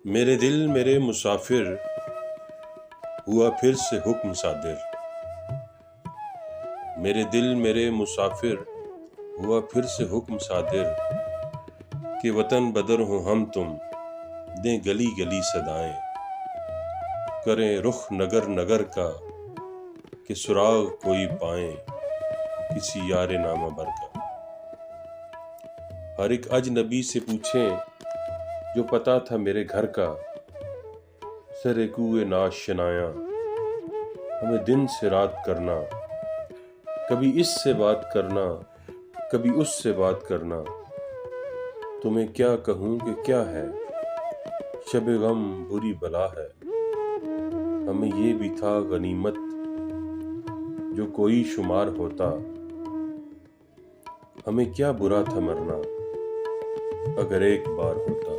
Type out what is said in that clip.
میرے دل میرے مسافر ہوا پھر سے حکم صادر، میرے دل میرے مسافر ہوا پھر سے حکم صادر، کہ وطن بدر ہوں ہم تم دیں گلی گلی صدائیں، کریں رخ نگر نگر کا کہ سراغ کوئی پائیں کسی یار نامہ بر کا۔ ہر ایک اجنبی سے پوچھیں جو پتا تھا میرے گھر کا، سر کوئے ناشنایاں ہمیں دن سے رات کرنا، کبھی اس سے بات کرنا کبھی اس سے بات کرنا، تمہیں کیا کہوں کہ کیا ہے شب غم بری بلا ہے، ہمیں یہ بھی تھا غنیمت جو کوئی شمار ہوتا، ہمیں کیا برا تھا مرنا اگر ایک بار ہوتا۔